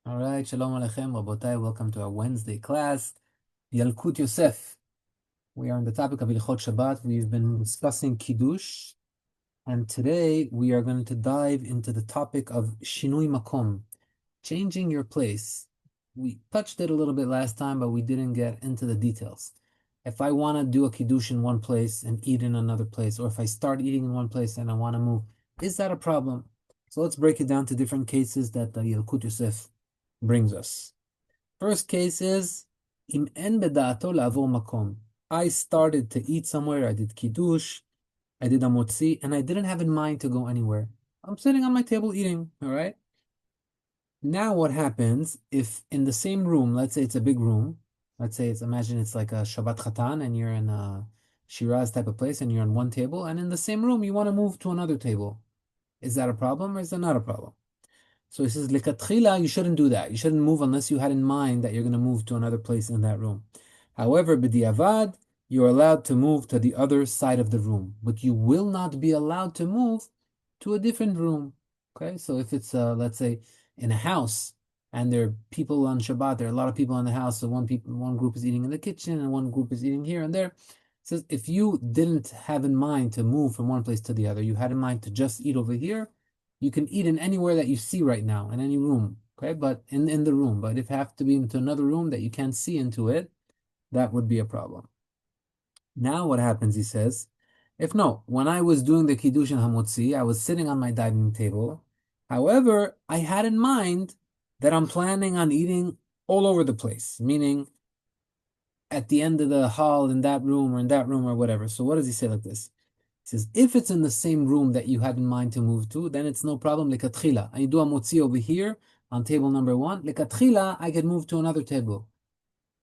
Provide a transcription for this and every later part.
All right, Shalom Lechem, Rabotai. Welcome to our Wednesday class. Yalkut Yosef. We are on the topic of Ilchot Shabbat. We've been discussing Kiddush, and today we are going to dive into the topic of Shinui Makom, changing your place. We touched it a little bit last time, but we didn't get into the details. If I want to do a Kiddush in one place and eat in another place, or if I start eating in one place and I want to move, is that a problem? So let's break it down to different cases that the Yalkut Yosef brings us. First case is Im en beda'ato la'avor makom. I started to eat somewhere, I did kiddush, I did a motzi, and I didn't have in mind to go anywhere. I'm sitting on my table eating, all right? Now what happens if in the same room, let's say it's a big room, imagine it's like a Shabbat Chatan and you're in a Shiraz type of place and you're on one table, and in the same room you want to move to another table. Is that a problem or is that not a problem? So he says, Lekatchila, you shouldn't do that. You shouldn't move unless you had in mind that you're going to move to another place in that room. However, b'diavad, you're allowed to move to the other side of the room, but you will not be allowed to move to a different room. Okay, so if it's, let's say, in a house, and there are people on Shabbat, there are a lot of people in the house, so one group is eating in the kitchen, and one group is eating here and there. It says, if you didn't have in mind to move from one place to the other, you had in mind to just eat over here, you can eat in anywhere that you see right now, in any room, okay? But in the room. But if you have to be into another room that you can't see into it, that would be a problem. Now what happens, he says, when I was doing the Kiddush and Hamotzi, I was sitting on my dining table. However, I had in mind that I'm planning on eating all over the place, meaning at the end of the hall in that room or in that room or whatever. So what does he say like this? He says, if it's in the same room that you had in mind to move to, then it's no problem. Lekatchila. I do a motzi over here on table number one. Lekatchila, I can move to another table.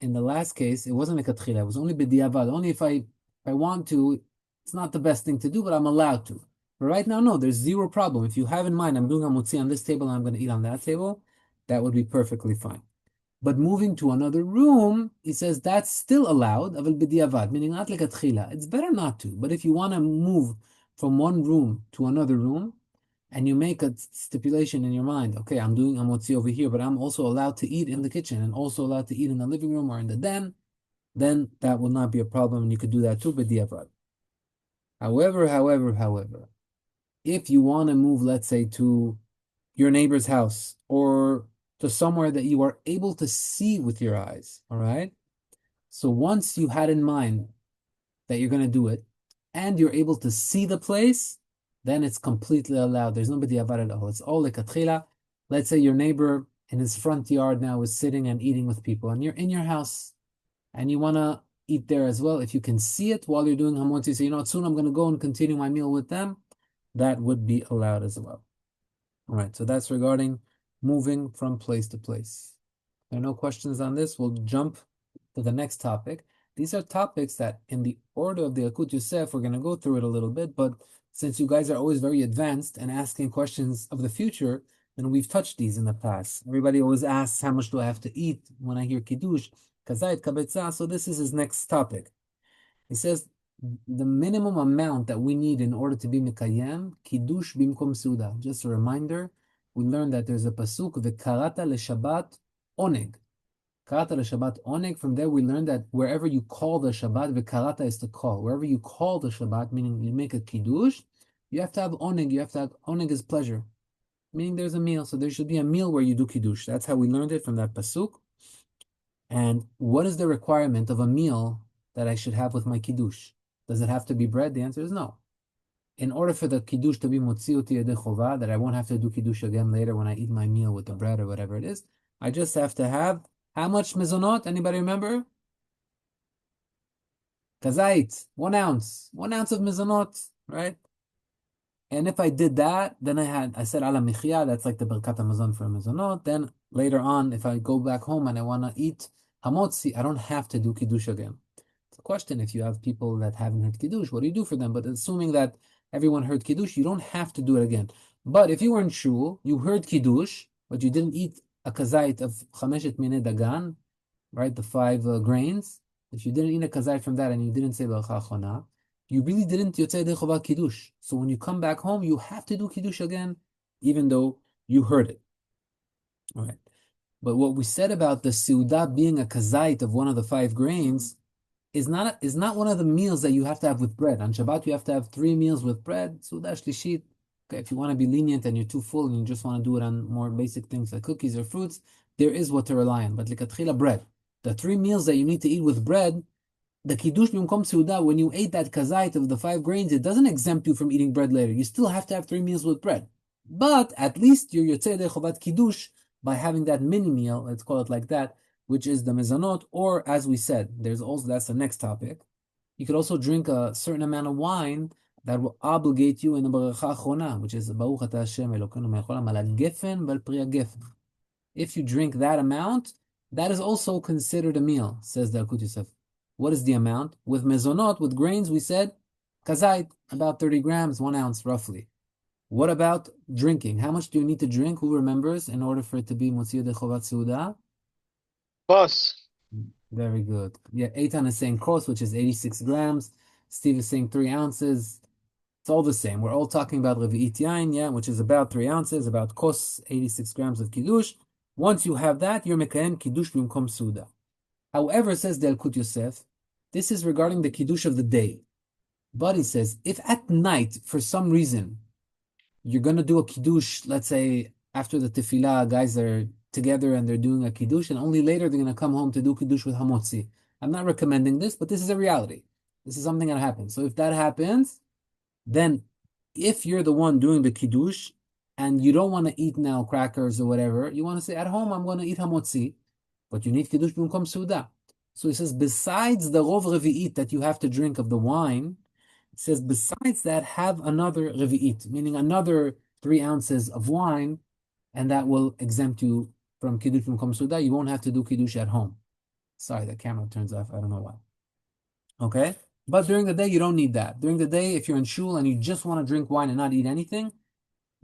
In the last case, it wasn't lekatchila. It was only b'diavad. Only if I want to, it's not the best thing to do, but I'm allowed to. But right now, no, there's zero problem. If you have in mind, I'm doing a motzi on this table and I'm going to eat on that table, that would be perfectly fine. But moving to another room, he says that's still allowed, aval b'diavad, meaning not like a tchila. It's better not to. But if you want to move from one room to another room, and you make a stipulation in your mind, okay, I'm doing a motzi over here, but I'm also allowed to eat in the kitchen and also allowed to eat in the living room or in the den, then that will not be a problem, and you could do that too, b'diavad. However, if you want to move, let's say, to your neighbor's house or to somewhere that you are able to see with your eyes, all right? So once you had in mind that you're going to do it and you're able to see the place, then it's completely allowed. There's nobody about it at all. It's all like a tchila. Let's say your neighbor in his front yard now is sitting and eating with people, and you're in your house and you want to eat there as well. If you can see it while you're doing hamotzi, so you know what, soon I'm going to go and continue my meal with them, that would be allowed as well. All right, so that's regarding moving from place to place. There are no questions on this. We'll jump to the next topic. These are topics that in the order of the Yalkut Yosef, we're going to go through it a little bit, but since you guys are always very advanced and asking questions of the future, then we've touched these in the past. Everybody always asks, how much do I have to eat when I hear Kiddush, Kazait, Kabetza? So this is his next topic. He says, the minimum amount that we need in order to be Mikayem, Kiddush bimkom Suda. Just a reminder, we learned that there's a pasuk, V'karata leShabbat oneg. Karata leShabbat oneg. From there we learned that wherever you call the Shabbat, V'karata is to call. Wherever you call the Shabbat, meaning you make a Kiddush, you have to have oneg. You have to have, oneg is pleasure. Meaning there's a meal. So there should be a meal where you do Kiddush. That's how we learned it from that pasuk. And what is the requirement of a meal that I should have with my Kiddush? Does it have to be bread? The answer is no. In order for the Kiddush to be motziuti yedei chova, that I won't have to do Kiddush again later when I eat my meal with the bread or whatever it is, I just have to have how much mezonot? Anybody remember? Kazait, 1 ounce. 1 ounce of mezonot, right? And if I did that, then I said ala michya, that's like the Birkat HaMazon for mezonot. Then later on, if I go back home and I want to eat hamotzi, I don't have to do Kiddush again. It's a question, if you have people that haven't heard Kiddush, what do you do for them? But assuming that everyone heard Kiddush, you don't have to do it again. But if you were in shul, you heard Kiddush, but you didn't eat a kazait of chameshet minei dagan, right, the 5 grains. If you didn't eat a kazait from that and you didn't say baracha achona, you really didn't yotzei yedei chova Kiddush. So when you come back home, you have to do Kiddush again, even though you heard it. All right. But what we said about the seudah being a kazait of one of the 5 grains is not one of the meals that you have to have with bread. On Shabbat, you have to have 3 meals with bread. Seudah shlishit. Okay, if you want to be lenient and you're too full and you just want to do it on more basic things like cookies or fruits, there is what to rely on. But likatchila, bread. The 3 meals that you need to eat with bread, the kiddush b'mkom seudah, when you ate that kazait of the 5 grains, it doesn't exempt you from eating bread later. You still have to have 3 meals with bread. But at least you're yotzei yedei chovat kiddush by having that mini meal, let's call it like that, which is the mezanot, or as we said, that's the next topic. You could also drink a certain amount of wine that will obligate you in the baracha achona, which is Baruch atah Hashem Elokeinu melech haolam al gefen val pri gefen. If you drink that amount, that is also considered a meal, says the Yalkut Yosef. What is the amount? With mezonot, with grains, we said kazait, about 30 grams, 1 ounce roughly. What about drinking? How much do you need to drink? Who remembers in order for it to be motzi yedei chovat seudah? Boss. Very good. Yeah, Eitan is saying kos, which is 86 grams. Steve is saying 3 ounces. It's all the same. We're all talking about revi'it yain, yeah, which is about 3 ounces, about kos, 86 grams of kiddush. Once you have that, you're mekayem kiddush b'mkom seudah. However, says the Yalkut Yosef, this is regarding the kiddush of the day. But he says, if at night, for some reason, you're going to do a kiddush, let's say after the tefillah, guys are together and they're doing a kiddush, and only later they're going to come home to do kiddush with hamotzi. I'm not recommending this, but this is a reality. This is something that happens. So if that happens, then if you're the one doing the kiddush and you don't want to eat now crackers or whatever, you want to say, at home, I'm going to eat hamotzi, but you need kiddush b'mkom seudah. So he says, besides the rov revi'it that you have to drink of the wine, it says, besides that, have another revi'it, meaning another 3 ounces of wine, and that will exempt you from kiddush b'mkom seudah. You won't have to do kiddush at home. Sorry, the camera turns off. I don't know why. Okay? But during the day, you don't need that. During the day, if you're in shul and you just want to drink wine and not eat anything,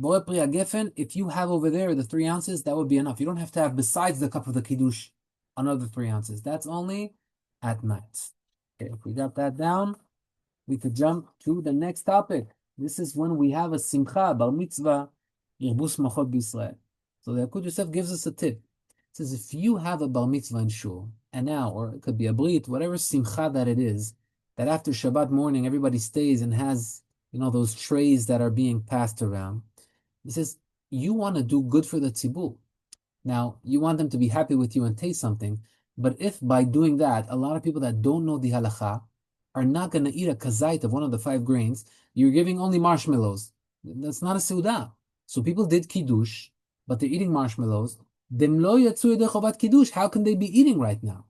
borei pri gefen, if you have over there the 3 ounces, that would be enough. You don't have to have, besides the cup of the kiddush, another 3 ounces. That's only at night. Okay, if we got that down, we could jump to the next topic. This is when we have a simcha, bar mitzvah, yirbus machot b'Yisrael. So the Yalkut Yosef gives us a tip. It says, if you have a bar mitzvah in shul, and now, or it could be a brit, whatever simcha that it is, that after Shabbat morning, everybody stays and has, those trays that are being passed around. He says, you want to do good for the tzibur. Now, you want them to be happy with you and taste something, but if by doing that, a lot of people that don't know the halacha are not going to eat a kazait of one of the 5 grains, you're giving only marshmallows. That's not a seudah. So people did kiddush, but they're eating marshmallows. Dem lo yatzu yedei chovat kiddush. How can they be eating right now?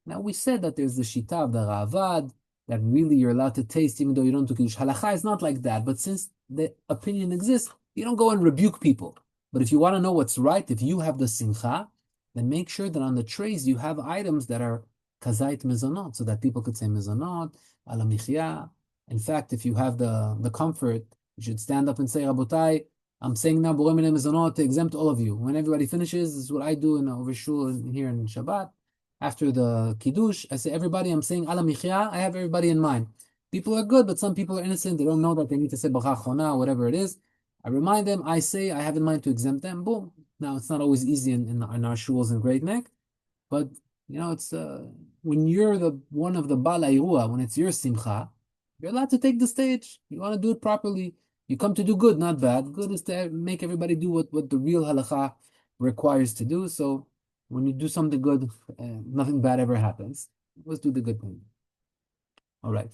Now, we said that there's the shita of the Ravad, that really you're allowed to taste even though you don't do kiddush. Halacha is not like that, but since the opinion exists, you don't go and rebuke people. But if you want to know what's right, if you have the simcha, then make sure that on the trays you have items that are kazait mezonot, so that people could say mezonot, ala michya. In fact, if you have the comfort, you should stand up and say, Rabotai, I'm saying now borei minei mezonot to exempt all of you. When everybody finishes, this is what I do in over shul here in Shabbat. After the kiddush, I say, everybody, I'm saying ala michya, I have everybody in mind. People are good, but some people are innocent. They don't know that they need to say bracha chona, whatever it is. I remind them, I say, I have in mind to exempt them, boom. Now, it's not always easy in our shuls in Great Neck, but, it's when you're the one of the Bal Hairua, when it's your simcha, you're allowed to take the stage. You want to do it properly. You come to do good, not bad. Good is to make everybody do what the real halacha requires to do. So when you do something good, nothing bad ever happens. Let's do the good thing. All right.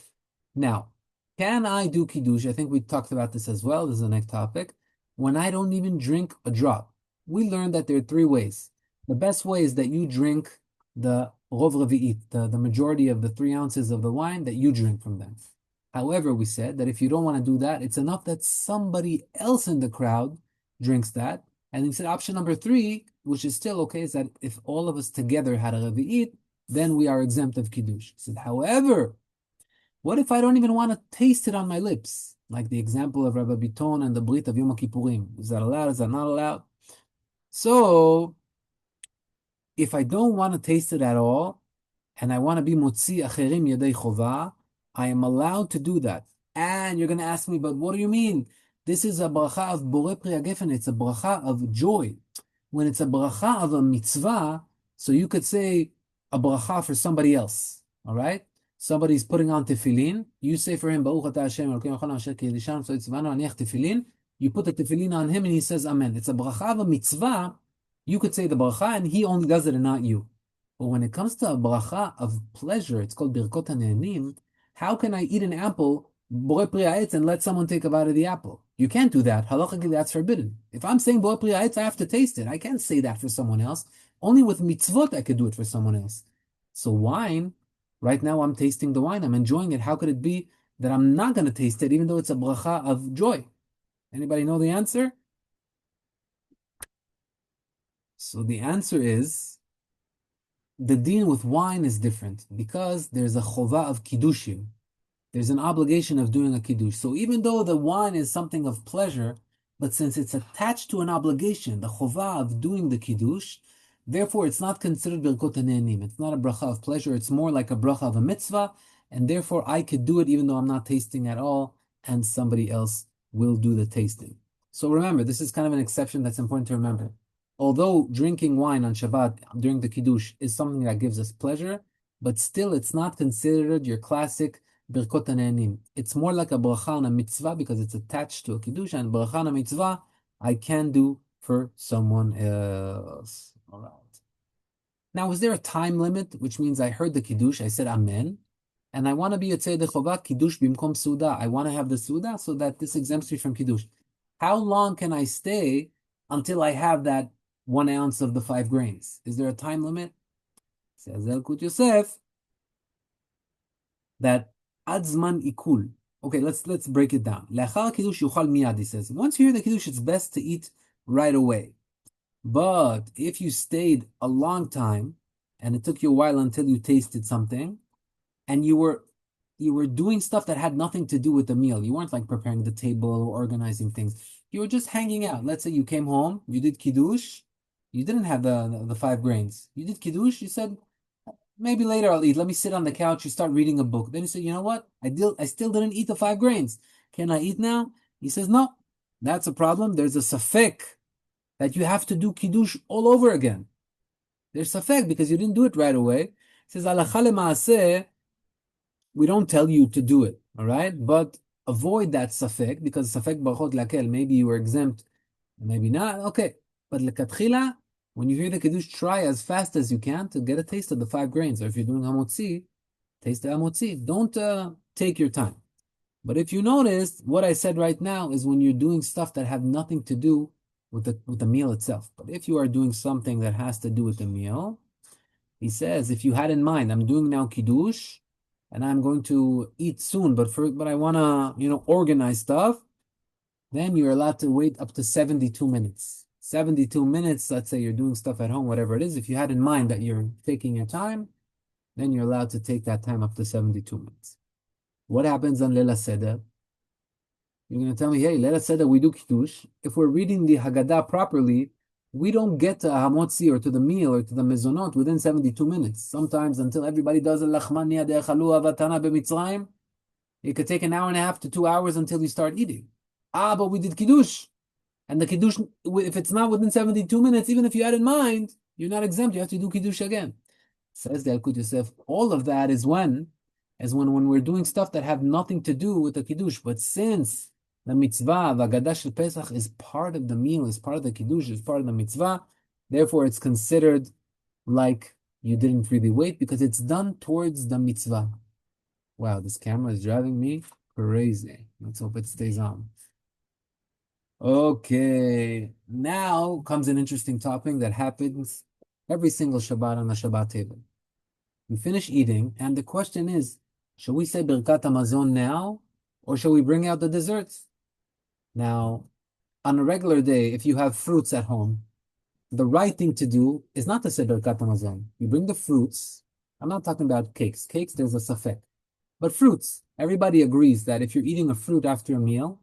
Now, can I do kiddush? I think we talked about this as well. This is the next topic. When I don't even drink a drop. We learned that there are 3 ways. The best way is that you drink the rov revi'it, the majority of the 3 ounces of the wine that you drink from them. However, we said that if you don't want to do that, it's enough that somebody else in the crowd drinks that. And he said option number 3, which is still okay, is that if all of us together had a revi'it, then we are exempt of kiddush. He said, however, what if I don't even want to taste it on my lips? Like the example of Rabbi Biton and the Brit of Yom Kippurim. Is that allowed? Is that not allowed? So, if I don't want to taste it at all, and I want to be motzi acherim yedei chova, I am allowed to do that. And you're going to ask me, but what do you mean? This is a bracha of borei pri gefen. It's a bracha of joy. when it's a bracha of a mitzvah, so you could say a bracha for somebody else, all right? Somebody's putting on tefillin, you say for him, Baruch atah Hashem, Elokeinu melech asher ki elishanu tzivanu aniach tefillin, you put the tefillin on him and he says amen. It's a bracha of a mitzvah, you could say the bracha and he only does it and not you. But when it comes to a bracha of pleasure, it's called birkot hane'enim. How can I eat an apple, borei pri ha'etz, and let someone take a bite of the apple? You can't do that. Halachically, that's forbidden. If I'm saying borei pri ha'etz, I have to taste it. I can't say that for someone else. Only with mitzvot I could do it for someone else. So wine, right now I'm tasting the wine. I'm enjoying it. How could it be that I'm not going to taste it, even though it's a bracha of joy? Anybody know the answer? So the answer is, the deen with wine is different because there's a chova of kiddushim. There's an obligation of doing a kiddush. So even though the wine is something of pleasure, but since it's attached to an obligation, the chova of doing the kiddush, therefore it's not considered birkot hane'enim. It's not a bracha of pleasure. It's more like a bracha of a mitzvah, and therefore I could do it even though I'm not tasting at all, and somebody else will do the tasting. So remember, this is kind of an exception that's important to remember. Although drinking wine on Shabbat during the Kiddush is something that gives us pleasure, but still it's not considered your classic birkot hane'enim. It's more like a bracha on a mitzvah because it's attached to a Kiddush, and bracha on a mitzvah I can do for someone else. All right. Now, is there a time limit, which means I heard the Kiddush, I said Amen, and I want to be Yotzei Yedei Chova Kiddush bimkom Suda. I want to have the Suda so that this exempts me from Kiddush. How long can I stay until I have that 1 ounce of the 5 grains? Is there a time limit? Says Yalkut Yosef that ad zman ikul. Okay, let's break it down. Le'achar kiddush yuchal miyad, he says. Once you hear the kiddush, it's best to eat right away. But if you stayed a long time and it took you a while until you tasted something, and you were doing stuff that had nothing to do with the meal, you weren't like preparing the table or organizing things. You were just hanging out. Let's say you came home, you did kiddush. You didn't have the 5 grains. You did kiddush. You said, maybe later I'll eat. Let me sit on the couch. You start reading a book. Then you say, you know what? I still didn't eat the 5 grains. Can I eat now? He says, no. That's a problem. There's a safek that you have to do kiddush all over again. There's safek because you didn't do it right away. He says, halacha lema'aseh, we don't tell you to do it, all right? But avoid that safek because safek barachot lakel. Maybe you were exempt, maybe not. Okay. But lekatchila, when you hear the kiddush, try as fast as you can to get a taste of the 5 grains. Or if you're doing hamotzi, taste the hamotzi. Don't take your time. But if you notice, what I said right now is when you're doing stuff that have nothing to do with the meal itself. But if you are doing something that has to do with the meal, he says, if you had in mind, I'm doing now kiddush, and I'm going to eat soon, but I want to, organize stuff, then you're allowed to wait up to 72 minutes. 72 minutes, let's say you're doing stuff at home, whatever it is. If you had in mind that you're taking your time, then you're allowed to take that time up to 72 minutes. What happens on Leila Seder? You're going to tell me, hey, Leila Seder, we do Kiddush. If we're reading the Haggadah properly, we don't get to Hamotzi or to the meal or to the Mezonot within 72 minutes. Sometimes until everybody does a Lachman Yadei Chalu Avatana B'Mitzrayim, it could take an hour and a half to 2 hours until you start eating. But we did Kiddush. And the Kiddush, if it's not within 72 minutes, even if you had in mind, you're not exempt. You have to do Kiddush again. Says the Yalkut Yosef, all of that is when we're doing stuff that have nothing to do with the Kiddush. But since the mitzvah, the Haggadah Shel Pesach, is part of the meal, is part of the Kiddush, is part of the mitzvah, therefore it's considered like you didn't really wait because it's done towards the mitzvah. Wow, this camera is driving me crazy. Let's hope it stays on. Okay, now comes an interesting topic that happens every single Shabbat on the Shabbat table. We finish eating, and the question is, should we say Birkat HaMazon now, or shall we bring out the desserts? Now, on a regular day, if you have fruits at home, the right thing to do is not to say Birkat HaMazon. You bring the fruits. I'm not talking about cakes. Cakes, there's a safek. But fruits, everybody agrees that if you're eating a fruit after a meal,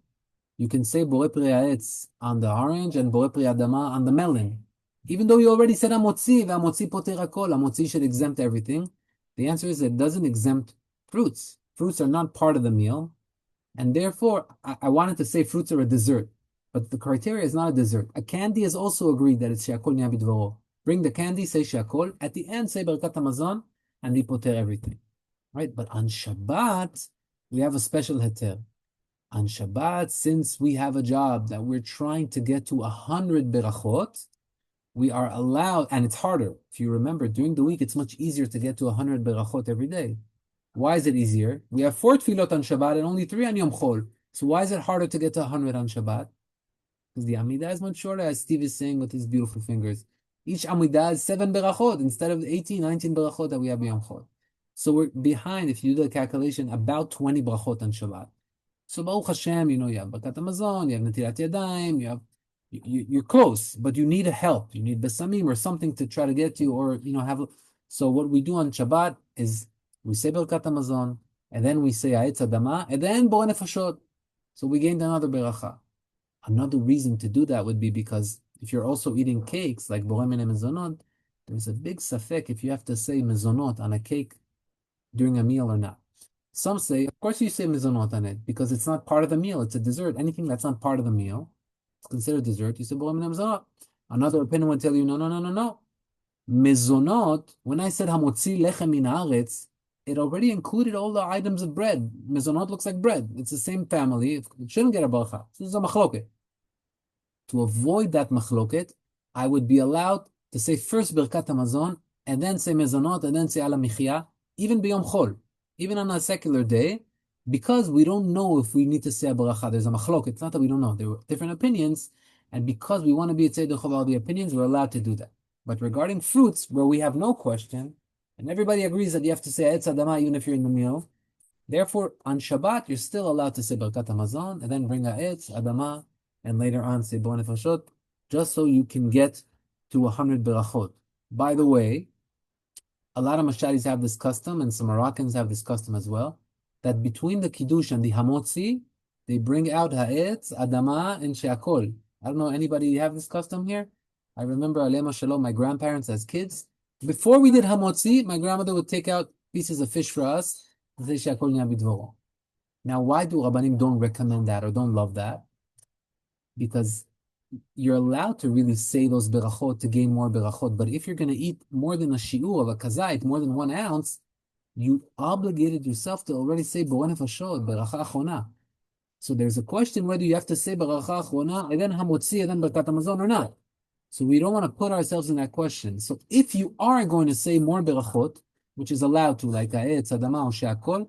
you can say Borei Pri Ha'etz on the orange and Borei Pri Adama on the melon. Even though you already said Hamotzi, Hamotzi poter hakol, Hamotzi should exempt everything. The answer is it doesn't exempt fruits. Fruits are not part of the meal. And therefore, I wanted to say fruits are a dessert. but the criteria is not a dessert. A candy is also agreed that it's she'akol niya bidvoro. Bring the candy, say she'akol. At the end, say berkat hamazon, and poter everything. Right? But on Shabbat, we have a special heter. On Shabbat, since we have a job that we're trying to get to 100 berachot, we are allowed, and it's harder. If you remember, during the week, it's much easier to get to 100 berachot every day. Why is it easier? We have 4 tefillot on Shabbat and only 3 on Yom Chol. So why is it harder to get to 100 on Shabbat? Because the Amidah is much shorter, as Steve is saying with his beautiful fingers. Each Amidah is 7 berachot instead of 18, 19 berachot that we have in Yom Chol. So we're behind, if you do the calculation, about 20 brachot on Shabbat. So Baruch Hashem, you have Birkat Hamazon, you have Netilat Yadayim, you're close, but you need a help. You need Besamim or something to try to get you, or have. So what we do on Shabbat is we say Birkat Hamazon, and then we say Ha'etz Adama, and then Borei Nefashot. So we gained another beracha. Another reason to do that would be because if you're also eating cakes like Borei Mine Mezonot, there's a big safek if you have to say Mezonot on a cake during a meal or not. Some say, of course you say mezonot on it, because it's not part of the meal, it's a dessert. Anything that's not part of the meal, it's considered dessert, you say borei mine mezonot. Another opinion would tell you, no. Mezonot, when I said hamotzi lechem min haaretz, it already included all the items of bread. Mezonot looks like bread. It's the same family. It shouldn't get a bracha. This is a machloket. To avoid that machloket, I would be allowed to say first birkat hamazon, and then say mezonot, and then say ala michya, even b'yom chol. Even on a secular day, because we don't know if we need to say a bracha. There's a machlok. It's not that we don't know. There were different opinions, and because we want to be tzedek of all the opinions, we're allowed to do that. But regarding fruits, where we have no question, and everybody agrees that you have to say etz adama even if you're in the meal, therefore, on Shabbat, you're still allowed to say Birkat Hamazon, and then bring a etz adama, and later on say Borei Nefashot, just so you can get to 100 berachot. By the way, a lot of Masharis have this custom, and some Moroccans have this custom as well, that between the Kiddush and the Hamotzi, they bring out Ha'etz, Adama, and She'akol. I don't know, anybody have this custom here? I remember, Alema Shalom, my grandparents as kids. Before we did Hamotzi, my grandmother would take out pieces of fish for us, and say She'akol Niya Bidvoro. Now, why do Rabbanim don't recommend that or don't love that? Because you're allowed to really say those berachot to gain more berachot, but if you're going to eat more than a shiur of a kazait, more than 1 ounce, you obligated yourself to already say borei nefashot, beracha achona. So there's a question whether you have to say beracha achona, and then hamotzi, and then birkat hamazon or not. So we don't want to put ourselves in that question. So if you are going to say more berachot, which is allowed to, like ha'etz, adama, or she'akol,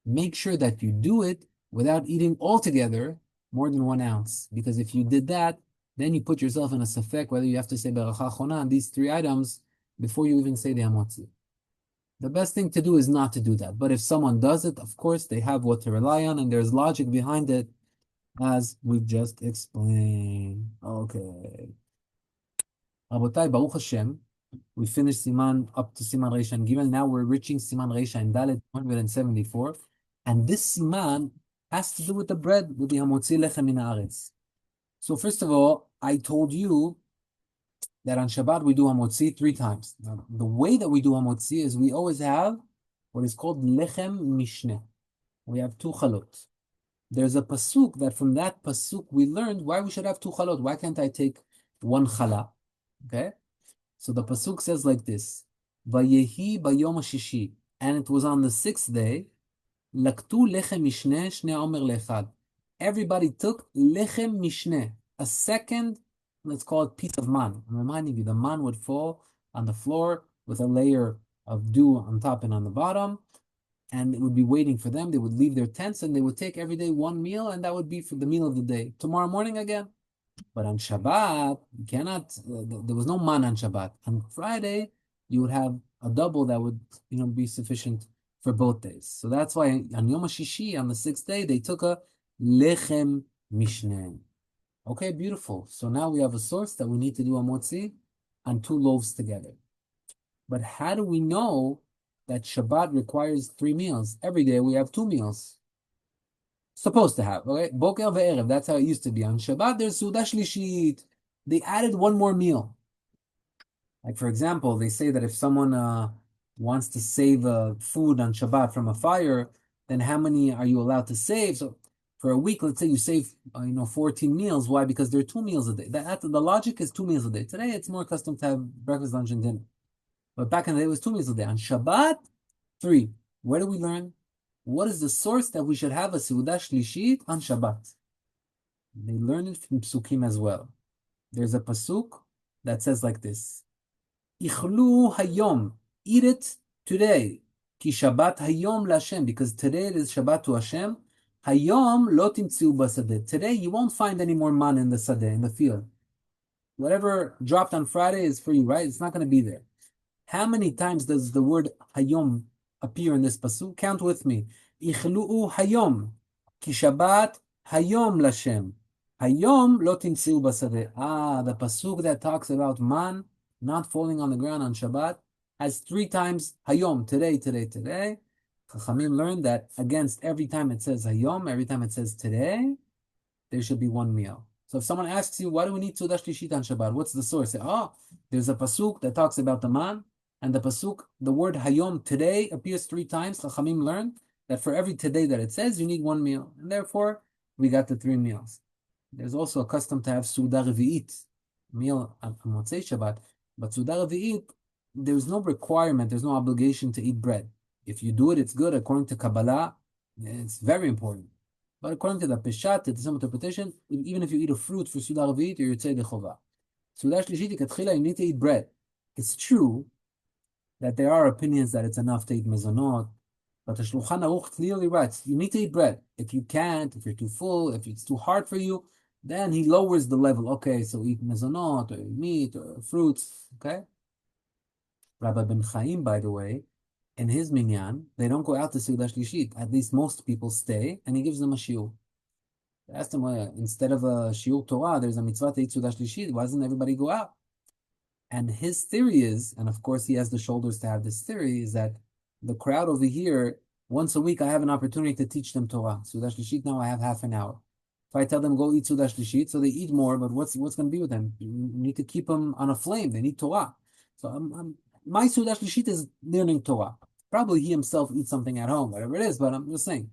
make sure that you do it without eating altogether more than 1 ounce. Because if you did that, then you put yourself in a safek whether you have to say beracha achona on these 3 items before you even say the hamotzi. The best thing to do is not to do that. But if someone does it, of course, they have what to rely on, and there's logic behind it, as we just explained. Okay. Rabotai, Baruch Hashem, we finished Siman up to Siman Reisha and Gimel. Now we're reaching Siman Reisha and Dalet 174. And this Siman has to do with the bread, with the hamotzi lechem min haaretz. So first of all, I told you that on Shabbat we do hamotzi 3 times. Now, the way that we do hamotzi is we always have what is called Lechem Mishneh. We have 2 chalot. There's a pasuk that from that pasuk we learned why we should have 2 chalot. Why can't I take 1 chala? Okay? So the pasuk says like this, Vayehi bayom hashishi, and it was on the 6th day, Laktu lechem mishneh shnei omer lechad. Everybody took lechem mishneh, a second, let's call it piece of man. I'm reminding you, the man would fall on the floor with a layer of dew on top and on the bottom, and it would be waiting for them. They would leave their tents, and they would take every day 1 meal, and that would be for the meal of the day. Tomorrow morning again. But on Shabbat, you cannot, there was no man on Shabbat. On Friday, you would have a double that would be sufficient for both days. So that's why on Yom HaShishi, on the 6th day, they took a Lechem Mishneh. Okay, beautiful. So now we have a source that we need to do a motzi on 2 loaves together. But how do we know that Shabbat requires 3 meals? Every day we have 2 meals. Supposed to have, okay? Boker ve'erev, that's how it used to be. On Shabbat, there's Suda Shlishit. They added 1 more meal. Like, for example, they say that if someone wants to save food on Shabbat from a fire, then how many are you allowed to save? So For a week, let's say you save 14 meals. Why? Because there are 2 meals a day. The logic is 2 meals a day. Today it's more custom to have breakfast, lunch, and dinner. But back in the day it was 2 meals a day. On Shabbat, 3. Where do we learn? What is the source that we should have a Seudah Shlishit on Shabbat? They learn it from Psukim as well. There's a Pasuk that says like this: Ichlu hayom, eat it today. Ki Shabbat hayom laHashem, because today it is Shabbat to Hashem. Hayom lo timtziu basadeh. Today you won't find any more man in the sadeh, in the field. Whatever dropped on Friday is for you, right? It's not going to be there. How many times does the word hayom appear in this pasuk? Count with me. Ichlu'u hayom, ki Shabbat hayom laHashem. Hayom lo timtziu basadeh. The pasuk that talks about man not falling on the ground on Shabbat has 3 times hayom, today, today, today. Chachamim learned that against every time it says hayom, every time it says today, there should be 1 meal. So if someone asks you, why do we need Seudah Shlishit on Shabbat? What's the source? Say, there's a pasuk that talks about the man, and the pasuk, the word hayom, today, appears 3 times. Chachamim learned that for every today that it says, you need 1 meal. And therefore, we got the 3 meals. There's also a custom to have Seudah Revi'it, meal on Motzei Shabbat. But Seudah Revi'it, there's no requirement, there's no obligation to eat bread. If you do it, it's good. According to Kabbalah, it's very important. But according to the Peshat, the simple interpretation, even if you eat a fruit for Seudah Revi'it, you're Yotzei D'Chovah. Seudah Shlishit, you need to eat bread. It's true that there are opinions that it's enough to eat mezonot, but the Shulchan Aruch clearly writes, you need to eat bread. If you can't, if you're too full, if it's too hard for you, then he lowers the level. Okay, so eat mezonot, or meat, or fruits, okay? Rabbi Ben Chaim, by the way, in his minyan, they don't go out to Seudah Shlishit. At least most people stay, and he gives them a shiur. They asked him, well, instead of a shiur Torah, there's a mitzvah to eat Seudah Shlishit. Why doesn't everybody go out? And his theory is, and of course he has the shoulders to have this theory, is that the crowd over here, once a week I have an opportunity to teach them Torah. Seudah Shlishit, now I have half an hour. If I tell them go eat Seudah Shlishit, so they eat more, but what's going to be with them? You need to keep them on a flame. They need Torah. So my Seudah Shlishit is learning Torah. Probably he himself eats something at home, whatever it is, but I'm just saying.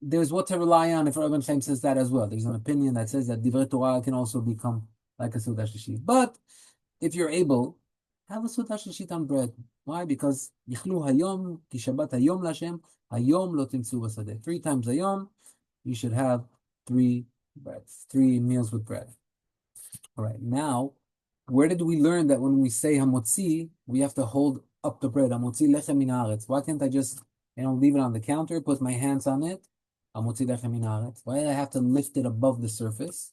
There's what to rely on if Rabbi Chaim says that as well. There's an opinion that says that Divrei Torah can also become like a Seudah Shlishit. But if you're able, have a Seudah Shlishit on bread. Why? Because Yichlu hayom, ki Shabbat hayom laHashem, hayom lo timtzu basadeh. 3 times hayom, you should have 3 breads, 3 meals with bread. All right, now, where did we learn that when we say hamotzi, we have to hold up the bread? Hamotzi lechem min haaretz. Why can't I just leave it on the counter, put my hands on it? Hamotzi lechem min haaretz. Why do I have to lift it above the surface?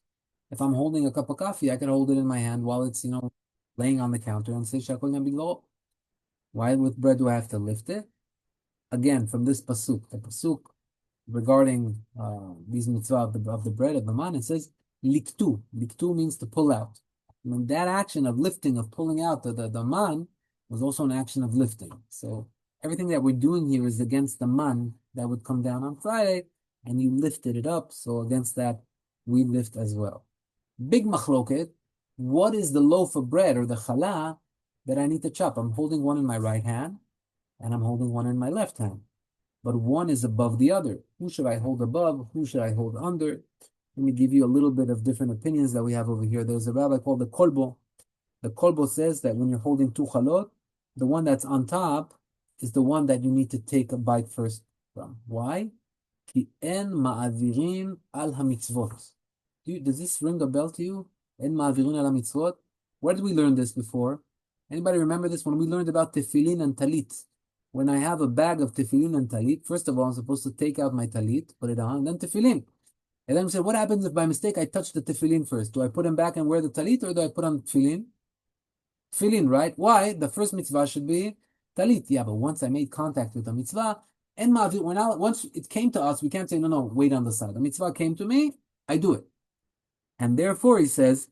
If I'm holding a cup of coffee, I can hold it in my hand while it's laying on the counter and say shakol yam. Why with bread do I have to lift it? Again, from this pasuk, the pasuk regarding these mitzvah of the bread of the man, it says liktu. Liktu means to pull out. And that action of lifting, of pulling out the man, was also an action of lifting. So everything that we're doing here is against the man that would come down on Friday, and you lifted it up. So against that, we lift as well. Big machloket. What is the loaf of bread or the challah that I need to chop? I'm holding one in my right hand, and I'm holding one in my left hand. But one is above the other. Who should I hold above? Who should I hold under? Let me give you a little bit of different opinions that we have over here. There's a rabbi called the Kolbo. The Kolbo says that when you're holding 2 chalot, the one that's on top is the one that you need to take a bite first from. Why? Ki en ma'avirin al hamitzvot. Does this ring a bell to you? En ma'avirin al hamitzvot. Where did we learn this before? Anybody remember this? When we learned about tefillin and talit. When I have a bag of tefillin and talit, first of all, I'm supposed to take out my talit, put it on, and then tefillin. And then we said, what happens if by mistake I touch the tefillin first? Do I put them back and wear the talit, or do I put on tefillin? Tefillin, right? Why? The first mitzvah should be talit. Yeah, but once I made contact with the mitzvah, and once it came to us, we can't say, no, wait on the side. The mitzvah came to me, I do it. And therefore, he says,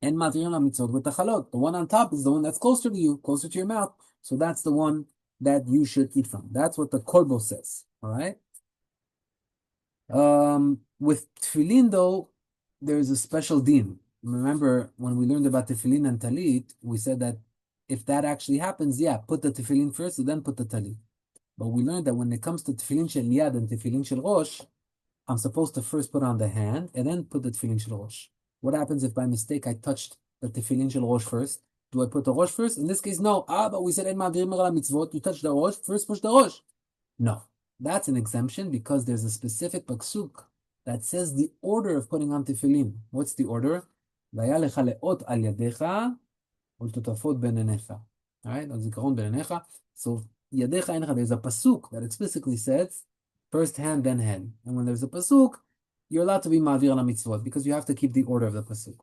en ma'avirin al mitzvot with the chalot. The one on top is the one that's closer to you, closer to your mouth. So that's the one that you should eat from. That's what the Kolbo says. All right. With tefillin, though, there's a special din. Remember, when we learned about tefillin and talit, we said that if that actually happens, yeah, put the tefillin first and then put the talit. But we learned that when it comes to tefillin shel yad and tefillin shel rosh, I'm supposed to first put on the hand and then put the tefillin shel rosh. What happens if by mistake I touched the tefillin shel rosh first? Do I put the rosh first? In this case, no. But we said, mitzvot. You touch the rosh, first push the rosh. No. That's an exemption because there's a specific pasuk that says the order of putting on tefillin. What's the order? Vaya lecha leot al yadecha ultutafot ben enecha. All right? Zikaron ben enecha. So, yadecha enecha, there's a pasuk that explicitly says, first hand, then hand. And when there's a pasuk, you're allowed to be ma'avir ala mitzvot because you have to keep the order of the pasuk.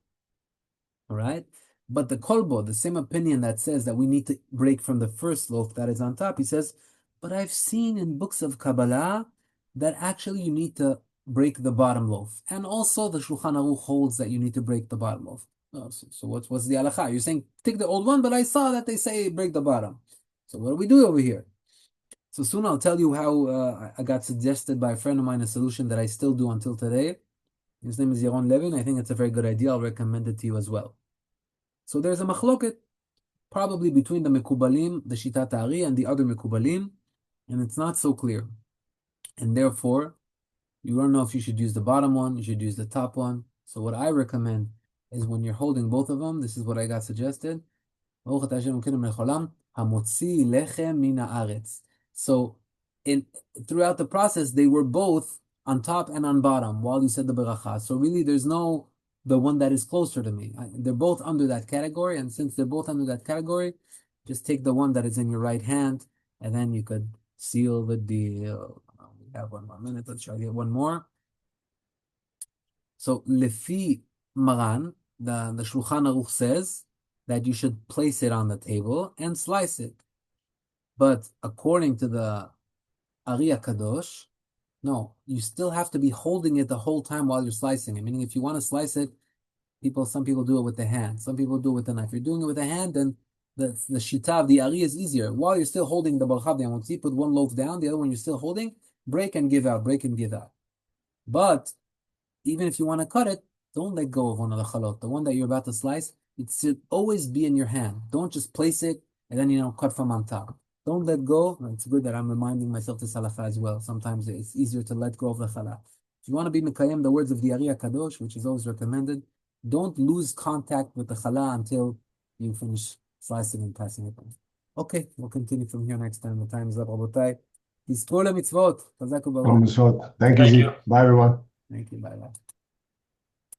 All right? But the kolbo, the same opinion that says that we need to break from the first loaf that is on top, he says, but I've seen in books of Kabbalah that actually you need to break the bottom loaf. And also the Shulchan Aruch holds that you need to break the bottom loaf. Oh, so what's the halacha? You're saying take the old one, but I saw that they say break the bottom. So what do we do over here? So soon I'll tell you how I got suggested by a friend of mine a solution that I still do until today. His name is Yaron Levin. I think it's a very good idea. I'll recommend it to you as well. So there's a machloket, probably between the Mekubalim, the Shitat Ari, and the other Mekubalim, and it's not so clear. And therefore, you don't know if you should use the bottom one, you should use the top one. So what I recommend is when you're holding both of them, this is what I got suggested. So throughout the process, they were both on top and on bottom while you said the beracha. So really, there's no the one that is closer to me. They're both under that category, and since they're both under that category, just take the one that is in your right hand, and then you could seal the deal. We have 1 more minute. Let's try to get one more. So Lefi Maran, the Shulchan Aruch says that you should place it on the table and slice it. But according to the Ari Kadosh, no, you still have to be holding it the whole time while you're slicing it. Meaning, if you want to slice it, some people do it with the hand. Some people do it with the knife. If you're doing it with the hand, then the shita of the Ari is easier. While you're still holding the barchav the put one loaf down, the other one you're still holding, break and give out, break and give out. But even if you want to cut it, don't let go of one of the chalot. The one that you're about to slice, it should always be in your hand. Don't just place it and then, cut from on top. Don't let go. It's good that I'm reminding myself this halacha as well. Sometimes it's easier to let go of the challah. If you want to be mekayem the words of the Ari Kadosh, which is always recommended, don't lose contact with the challah until you finish slicing and passing it on. Okay, we'll continue from here next time. The time is up, Rabotai. Tizkor lemitzvot. Chazak u'baruch. Thank you, Zeke. Bye, everyone. Thank you. Bye-bye.